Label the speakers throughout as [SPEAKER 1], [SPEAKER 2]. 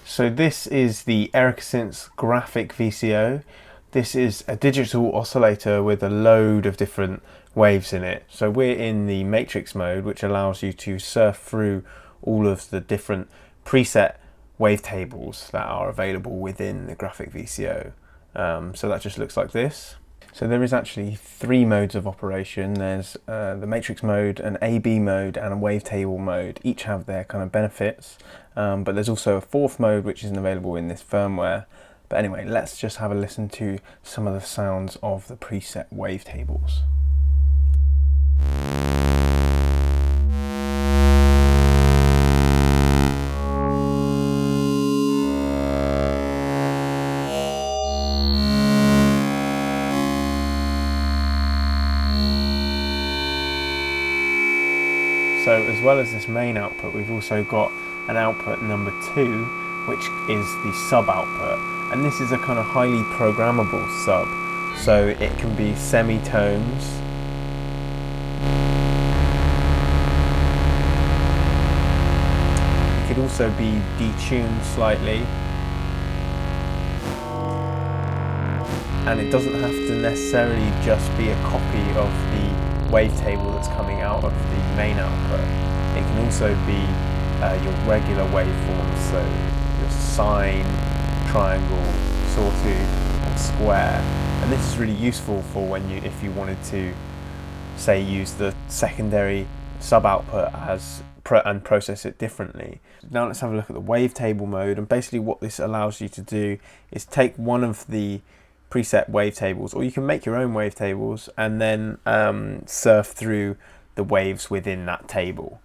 [SPEAKER 1] So this is the Erica Synths Graphic VCO. This is a digital oscillator with a load of different waves in it. So we're in the matrix mode, which allows you to surf through all of the different preset wavetables that are available within the Graphic VCO. So that just looks like this. So there is actually 3 modes of operation. There's the matrix mode, an AB mode and a wavetable mode. Each have their kind of benefits, but there's also a 4th mode which isn't available in this firmware. But anyway, let's just have a listen to some of the sounds of the preset wavetables. So as well as this main output, we've also got an output number 2, which is the sub output. And this is a kind of highly programmable sub. So it can be semitones, it could also be detuned slightly. And it doesn't have to necessarily just be a copy of the wavetable that's coming out of the main output. It can also be your regular waveforms, so your sine, triangle, sawtooth, or square. And this is really useful for if you wanted to, say, use the secondary sub output and process it differently. Now let's have a look at the wavetable mode. And basically what this allows you to do is take one of the preset wavetables, or you can make your own wavetables and then surf through the waves within that table.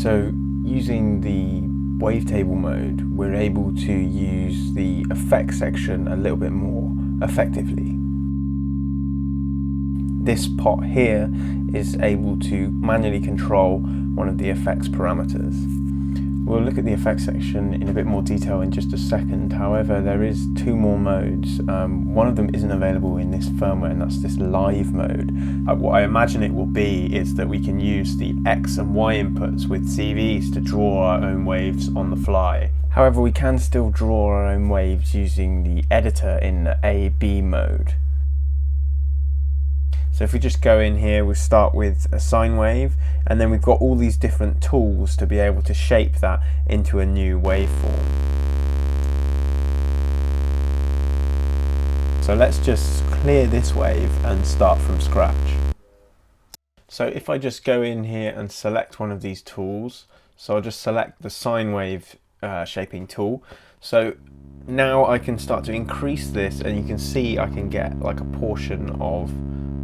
[SPEAKER 1] So using the wavetable mode, we're able to use the effects section a little bit more effectively. This pot here is able to manually control one of the effects parameters. We'll look at the effects section in a bit more detail in just a second. However, there is 2 more modes. One of them isn't available in this firmware, and that's this live mode. What I imagine it will be is that we can use the X and Y inputs with CVs to draw our own waves on the fly. However, we can still draw our own waves using the editor in the AB mode. So if we just go in here, we'll start with a sine wave, and then we've got all these different tools to be able to shape that into a new waveform. So let's just clear this wave and start from scratch. So if I just go in here and select one of these tools, so I'll just select the sine wave shaping tool. So now I can start to increase this, and you can see I can get like a portion of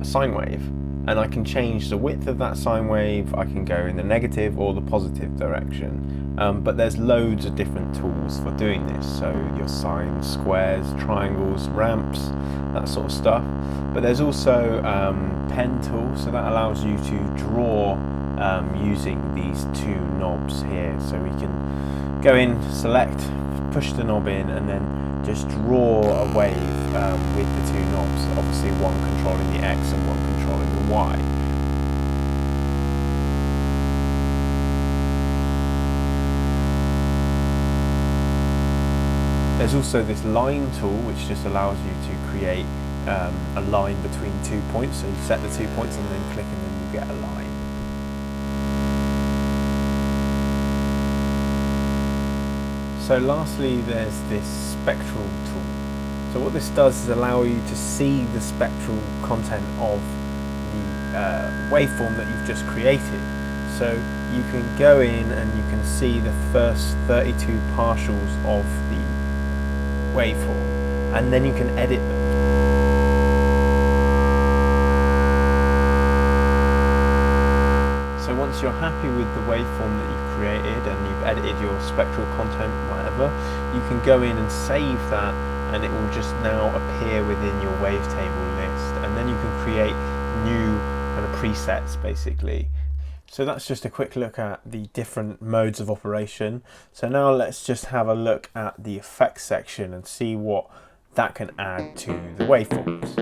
[SPEAKER 1] a sine wave, and I can change the width of that sine wave. I can go in the negative or the positive direction, but there's loads of different tools for doing this. So your sine, squares, triangles, ramps, that sort of stuff. But there's also pen tool, so that allows you to draw using these 2 knobs here. So we can go in, select, push the knob in, and then just draw a wave with the 2 knobs, obviously one controlling the X and one controlling the Y. There's also this line tool, which just allows you to create a line between 2 points. So you set the 2 points and then click, and then you get a line. So lastly, there's this spectral tool. So what this does is allow you to see the spectral content of the waveform that you've just created. So you can go in and you can see the first 32 partials of the waveform, and then you can edit them. So once you're happy with the waveform that you've created and you've edited your spectral content, whatever, you can go in and save that, and it will just now appear within your wavetable list, and then you can create new kind of presets basically. So that's just a quick look at the different modes of operation. So now let's just have a look at the effects section and see what that can add to the waveforms.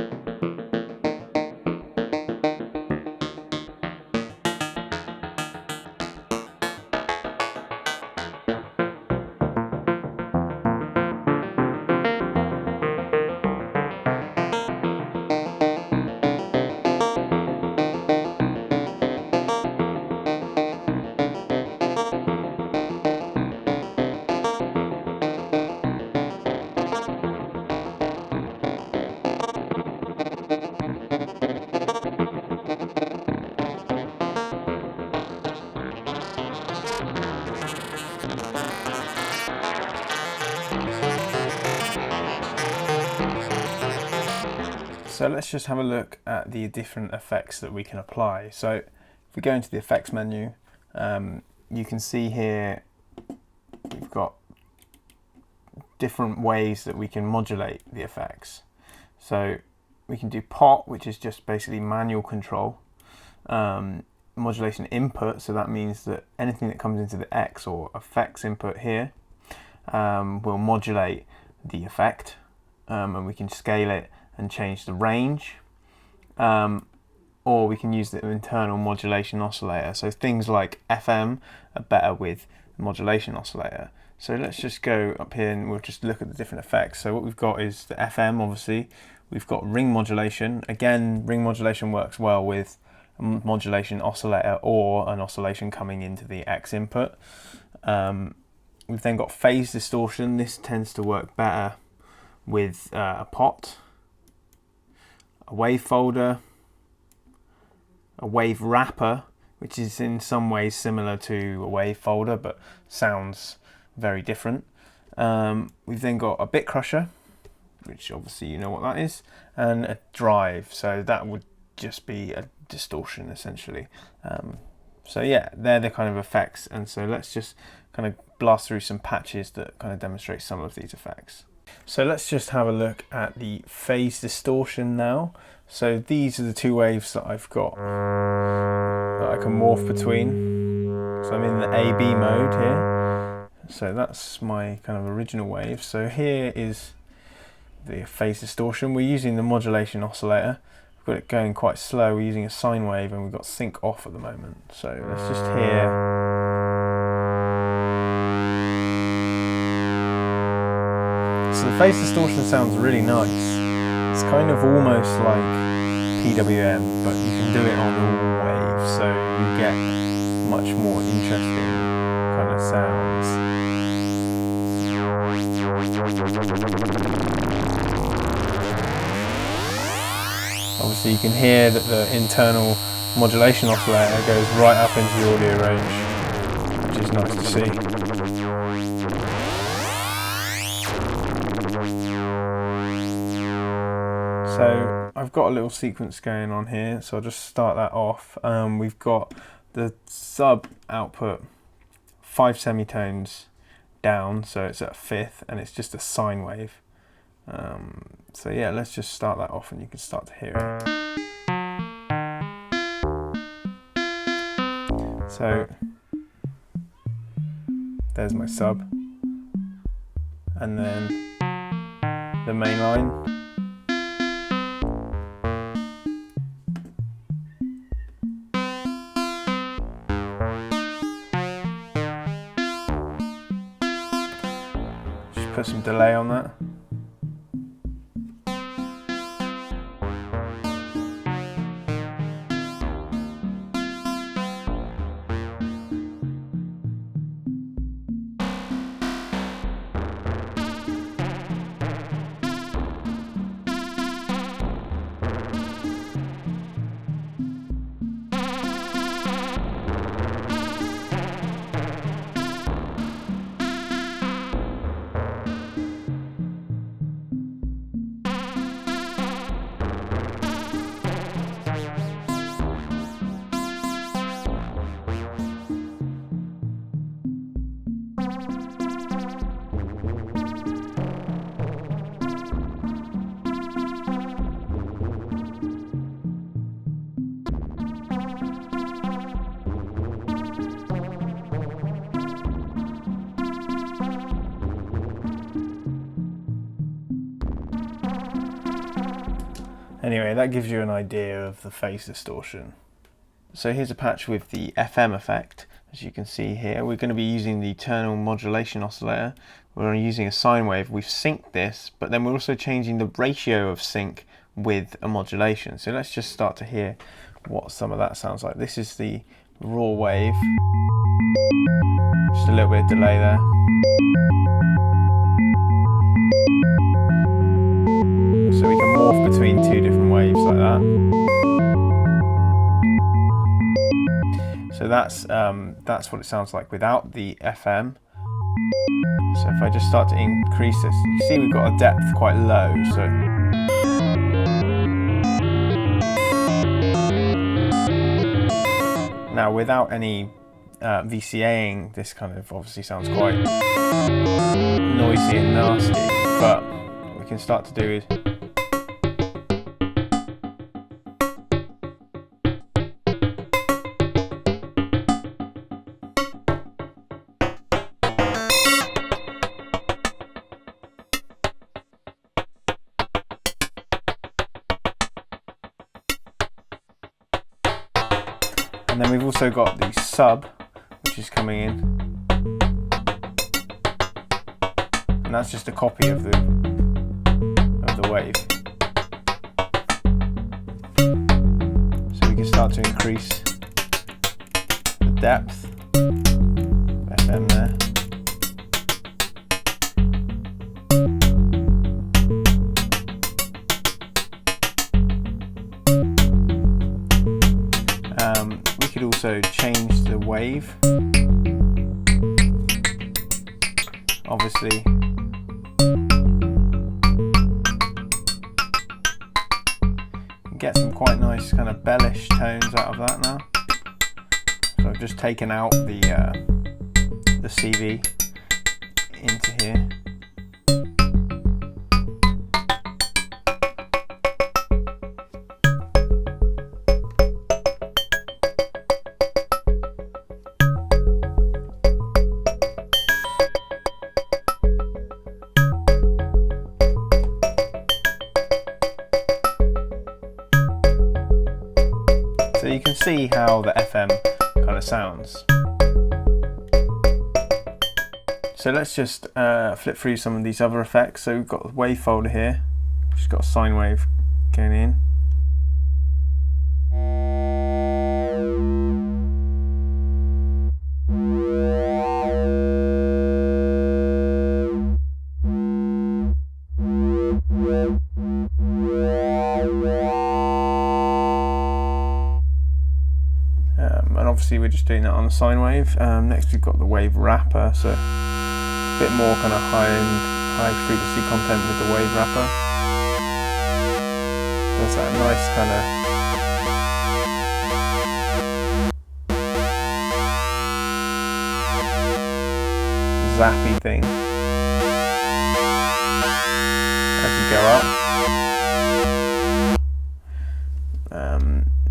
[SPEAKER 1] So let's just have a look at the different effects that we can apply. So if we go into the effects menu, you can see here we've got different ways that we can modulate the effects. So we can do pot, which is just basically manual control. Modulation input, so that means that anything that comes into the X or effects input here will modulate the effect, and we can scale it and change the range, or we can use the internal modulation oscillator. So things like FM are better with the modulation oscillator. So let's just go up here and we'll just look at the different effects. So what we've got is the FM, obviously. We've got ring modulation. Again, ring modulation works well with a modulation oscillator or an oscillation coming into the X input. We've then got phase distortion. This tends to work better with a pot, a wave folder, a wave wrapper, which is in some ways similar to a wave folder but sounds very different. We've then got a bit crusher, which obviously you know what that is, and a drive, so that would just be a distortion essentially. So yeah, they're the kind of effects, and so let's just kind of blast through some patches that kind of demonstrate some of these effects. So let's just have a look at the phase distortion now. So these are the two waves that I've got that I can morph between. So I'm in the AB mode here. So that's my kind of original wave. So here is the phase distortion. We're using the modulation oscillator. We've got it going quite slow. We're using a sine wave and we've got sync off at the moment. So let's just hear. So the phase distortion sounds really nice. It's kind of almost like PWM, but you can do it on all waves, so you get much more interesting kind of sounds. Obviously you can hear that the internal modulation oscillator goes right up into the audio range, which is nice to see. So I've got a little sequence going on here, so I'll just start that off. We've got the sub output 5 semitones down, so it's at a fifth, and it's just a sine wave. So yeah, let's just start that off and you can start to hear it. So there's my sub, and then the main line. Put some delay on that. Anyway, that gives you an idea of the phase distortion. So here's a patch with the FM effect. As you can see here, we're going to be using the internal modulation oscillator. We're using a sine wave. We've synced this, but then we're also changing the ratio of sync with a modulation. So let's just start to hear what some of that sounds like. This is the raw wave. Just a little bit of delay there. So we can morph between two different waves like that. So that's what it sounds like without the FM. So if I just start to increase this, you see we've got a depth quite low. So Now, without any VCAing, this kind of obviously sounds quite noisy and nasty, but what we can start to do is and then we've also got the sub, which is coming in, and that's just a copy of the wave. So we can start to increase the depth of FM there. We could also change the wave, obviously. Get some quite nice kind of bellish tones out of that now. So I've just taken out the CV into here. So you can see how the FM kind of sounds. So let's just flip through some of these other effects. So we've got the wave folder here, which has got a sine wave going in. And obviously we're just doing that on the sine wave. Next we've got the wave wrapper, so a bit more kind of high frequency content with the wave wrapper. There's that nice kind of zappy thing as you go up.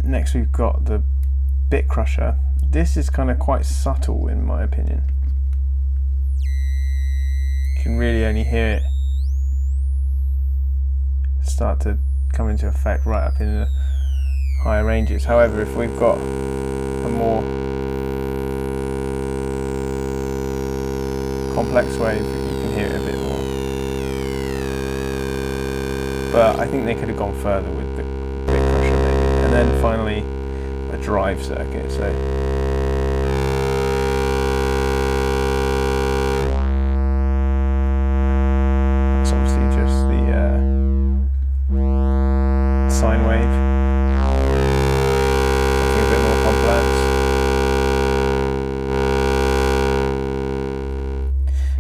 [SPEAKER 1] Next we've got the bit crusher. This is kind of quite subtle in my opinion. You can really only hear it start to come into effect right up in the higher ranges. However, if we've got a more complex wave, you can hear it a bit more. But I think they could have gone further with the bit crusher maybe. And then finally a drive circuit. So it's obviously just the sine wave, something a bit more complex.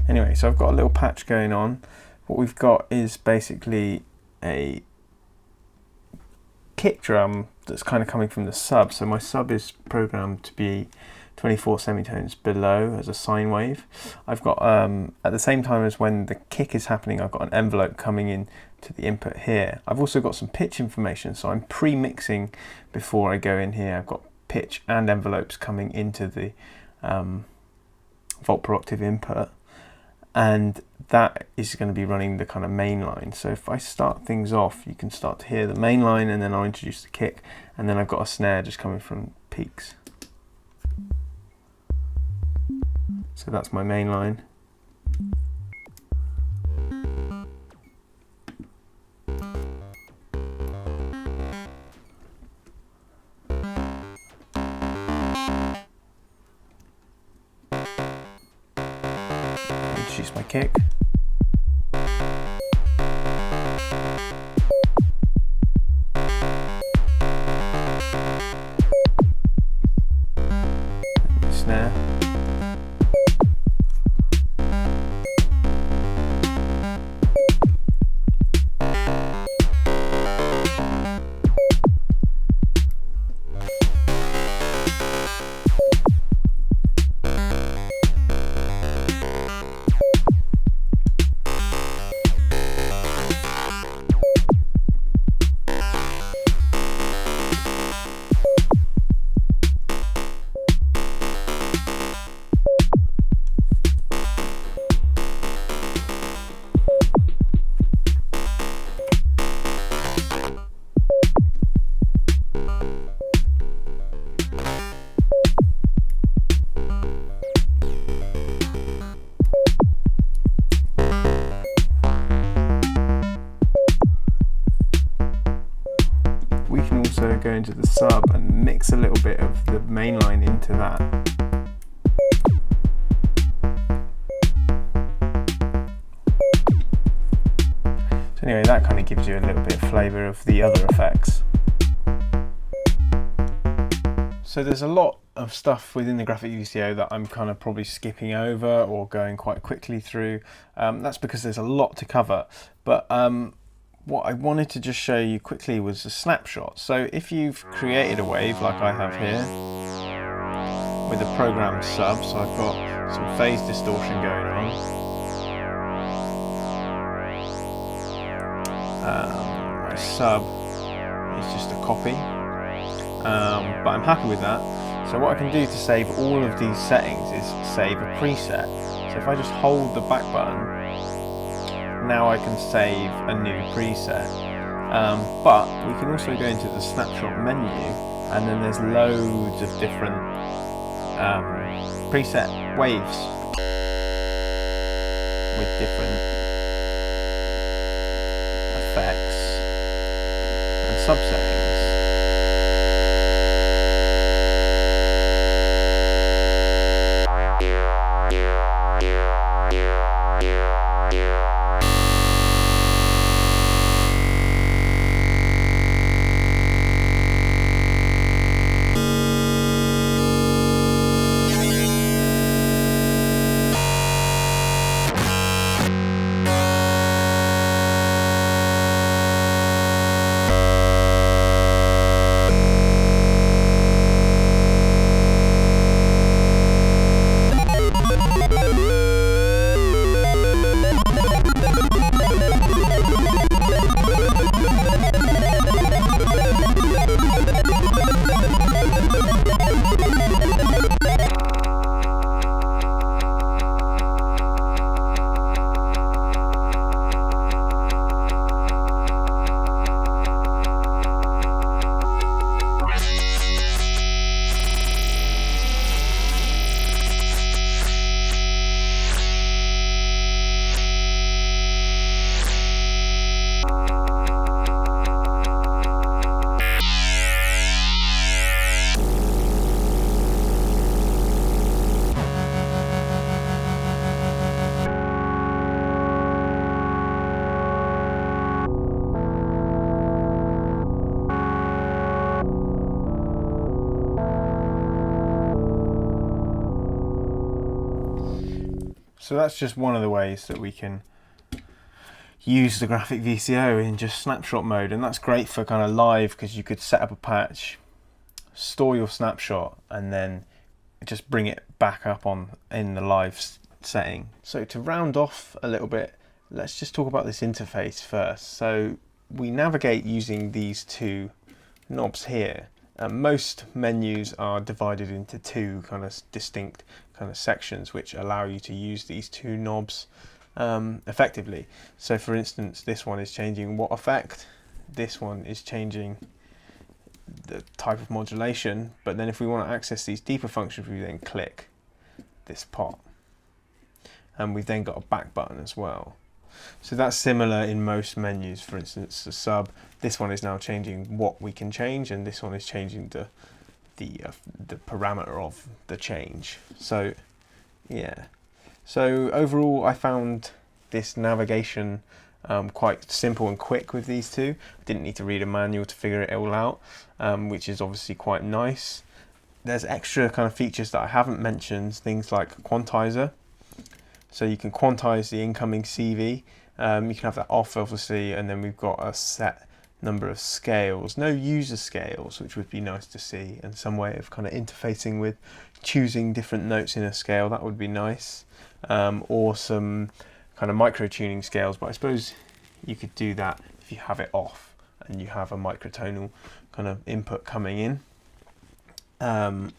[SPEAKER 1] Anyway, so I've got a little patch going on. What we've got is basically a kick drum that's kind of coming from the sub. So my sub is programmed to be 24 semitones below as a sine wave. I've got at the same time as when the kick is happening, I've got an envelope coming in to the input here. I've also got some pitch information, so I'm pre-mixing before I go in here. I've got pitch and envelopes coming into the volt per octave input, and that is going to be running the kind of main line. So if I start things off, you can start to hear the main line, and then I'll introduce the kick, and then I've got a snare just coming from peaks. So that's my main line. Introduce my kick. Snare. also go into the sub and mix a little bit of the main line into that. So anyway, that kind of gives you a little bit of flavour of the other effects. So there's a lot of stuff within the Graphic VCO that I'm kind of probably skipping over or going quite quickly through. That's because there's a lot to cover. But what I wanted to just show you quickly was a snapshot. So if you've created a wave like I have here with a programmed sub, so I've got some phase distortion going on. My sub is just a copy, but I'm happy with that. So what I can do to save all of these settings is save a preset. So if I just hold the back button, now I can save a new preset. But we can also go into the snapshot menu, and then there's loads of different preset waves with different effects and subsettings. So that's just one of the ways that we can use the Graphic VCO in just snapshot mode, and that's great for kind of live, because you could set up a patch, store your snapshot, and then just bring it back up on in the live setting. So to round off a little bit, let's just talk about this interface first. So we navigate using these two knobs here. Most menus are divided into two kind of distinct kind of sections, which allow you to use these two knobs effectively. So for instance, this one is changing what effect, this one is changing the type of modulation, but then if we want to access these deeper functions, we then click this pot, and we've then got a back button as well. So that's similar in most menus. For instance, the sub, this one is now changing what we can change, and this one is changing the parameter of the change. So yeah, so overall I found this navigation quite simple and quick with these two. I didn't need to read a manual to figure it all out, which is obviously quite nice. There's extra kind of features that I haven't mentioned, things like quantizer. So you can quantize the incoming CV. You can have that off obviously, and then we've got a set number of scales, no user scales, which would be nice to see, and some way of kind of interfacing with choosing different notes in a scale. That would be nice. Or some kind of micro tuning scales, but I suppose you could do that if you have it off and you have a microtonal kind of input coming in.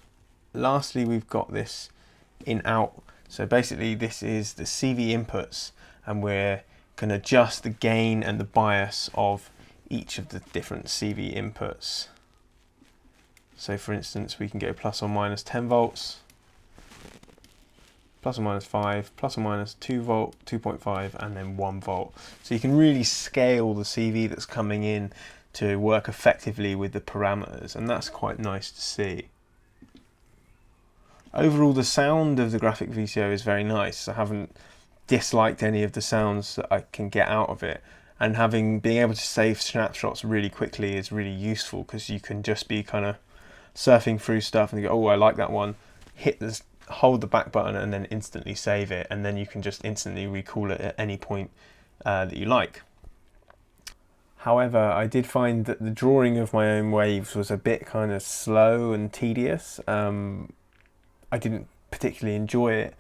[SPEAKER 1] Lastly, we've got this in-out. So basically this is the CV inputs, and we can adjust the gain and the bias of each of the different CV inputs. So for instance, we can go plus or minus 10 volts, plus or minus 5, plus or minus 2 volt, 2.5, and then 1 volt. So you can really scale the CV that's coming in to work effectively with the parameters, and that's quite nice to see. Overall, the sound of the Graphic VCO is very nice. I haven't disliked any of the sounds that I can get out of it, and being able to save snapshots really quickly is really useful, because you can just be kind of surfing through stuff and go, oh, I like that one, hold the back button and then instantly save it, and then you can just instantly recall it at any point that you like. However, I did find that the drawing of my own waves was a bit kind of slow and tedious. I didn't particularly enjoy it,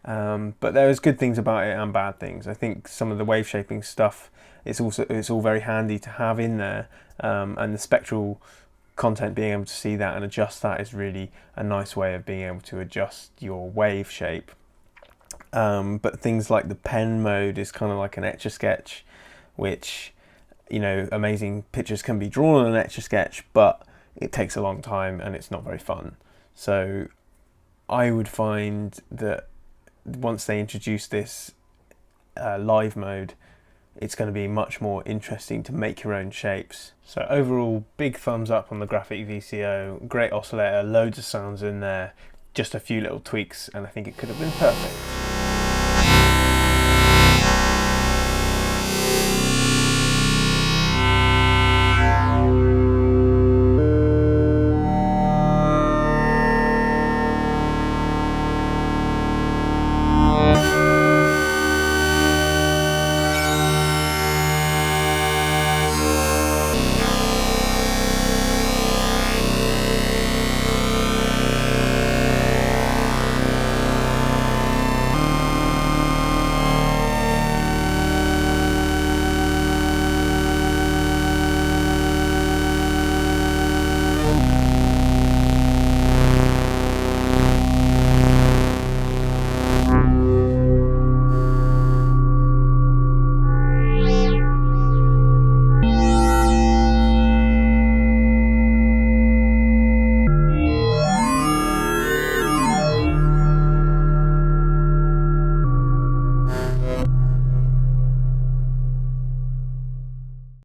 [SPEAKER 1] but there was good things about it and bad things. I think some of the wave shaping stuff, it's all very handy to have in there, and the spectral content, being able to see that and adjust that is really a nice way of being able to adjust your wave shape. But things like the pen mode is kind of like an Etch-a-Sketch, which, you know, amazing pictures can be drawn on an Etch-a-Sketch, but it takes a long time and it's not very fun. So I would find that once they introduce this live mode, it's going to be much more interesting to make your own shapes. So overall, big thumbs up on the Graphic VCO, great oscillator, loads of sounds in there, just a few little tweaks, and I think it could have been perfect.